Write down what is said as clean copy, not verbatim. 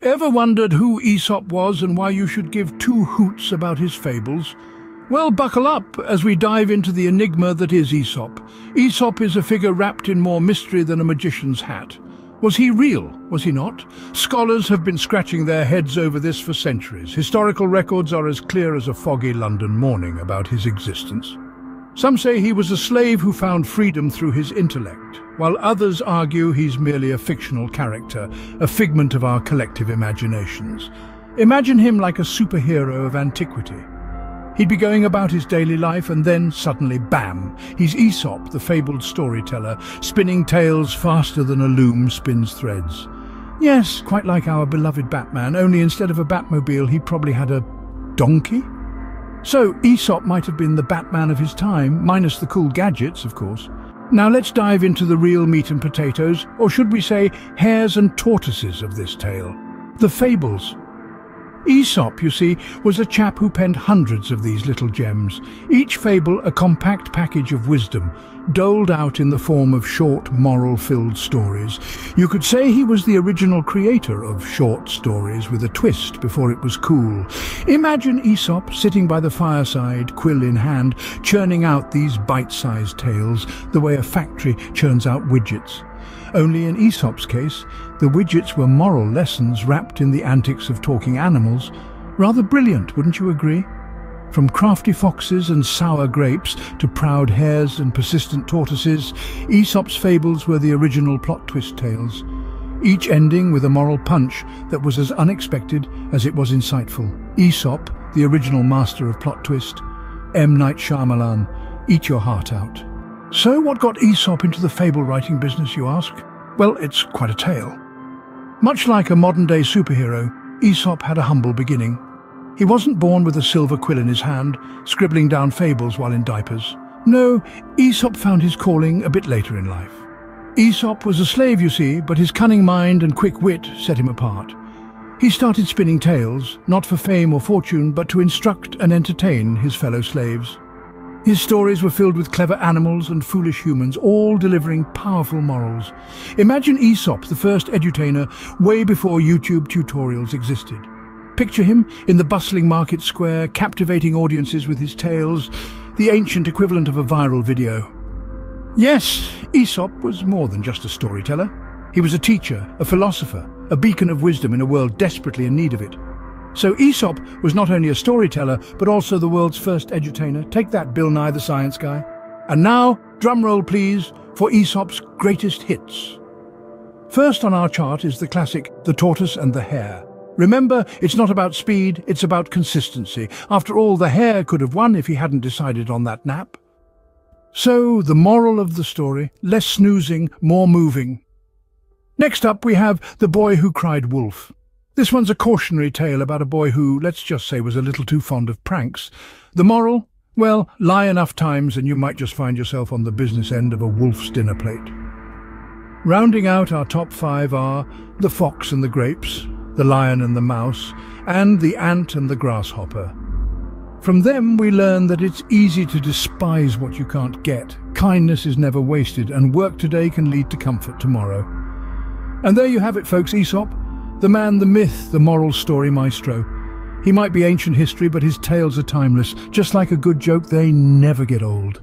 Ever wondered who Aesop was and why you should give two hoots about his fables? Well, buckle up as we dive into the enigma that is Aesop. Aesop is a figure wrapped in more mystery than a magician's hat. Was he real? Was he not? Scholars have been scratching their heads over this for centuries. Historical records are as clear as a foggy London morning about his existence. Some say he was a slave who found freedom through his intellect, while others argue he's merely a fictional character, a figment of our collective imaginations. Imagine him like a superhero of antiquity. He'd be going about his daily life and then, suddenly, bam! He's Aesop, the fabled storyteller, spinning tales faster than a loom spins threads. Yes, quite like our beloved Batman, only instead of a Batmobile, he probably had a donkey? So, Aesop might have been the Batman of his time, minus the cool gadgets, of course. Now let's dive into the real meat and potatoes, or should we say, hares and tortoises of this tale. The Fables. Aesop, you see, was a chap who penned hundreds of these little gems, each fable a compact package of wisdom, doled out in the form of short, moral-filled stories. You could say he was the original creator of short stories with a twist before it was cool. Imagine Aesop sitting by the fireside, quill in hand, churning out these bite-sized tales, the way a factory churns out widgets. Only in Aesop's case, the widgets were moral lessons wrapped in the antics of talking animals. Rather brilliant, wouldn't you agree? From crafty foxes and sour grapes to proud hares and persistent tortoises, Aesop's fables were the original plot twist tales, each ending with a moral punch that was as unexpected as it was insightful. Aesop, the original master of plot twist. M. Night Shyamalan, eat your heart out. So what got Aesop into the fable writing business, you ask? Well, it's quite a tale. Much like a modern-day superhero, Aesop had a humble beginning. He wasn't born with a silver quill in his hand, scribbling down fables while in diapers. No, Aesop found his calling a bit later in life. Aesop was a slave, you see, but his cunning mind and quick wit set him apart. He started spinning tales, not for fame or fortune, but to instruct and entertain his fellow slaves. His stories were filled with clever animals and foolish humans, all delivering powerful morals. Imagine Aesop, the first edutainer, way before YouTube tutorials existed. Picture him in the bustling market square, captivating audiences with his tales, the ancient equivalent of a viral video. Yes, Aesop was more than just a storyteller. He was a teacher, a philosopher, a beacon of wisdom in a world desperately in need of it. So Aesop was not only a storyteller, but also the world's first edutainer. Take that, Bill Nye the Science Guy. And now, drumroll please, for Aesop's greatest hits. First on our chart is the classic The Tortoise and the Hare. Remember, it's not about speed, it's about consistency. After all, the hare could have won if he hadn't decided on that nap. So, the moral of the story, less snoozing, more moving. Next up we have The Boy Who Cried Wolf. This one's a cautionary tale about a boy who, let's just say, was a little too fond of pranks. The moral? Well, lie enough times and you might just find yourself on the business end of a wolf's dinner plate. Rounding out our top 5 are The Fox and the Grapes, The Lion and the Mouse, and The Ant and the Grasshopper. From them we learn that it's easy to despise what you can't get. Kindness is never wasted, and work today can lead to comfort tomorrow. And there you have it, folks, Aesop. The man, the myth, the moral story maestro. He might be ancient history, but his tales are timeless. Just like a good joke, they never get old.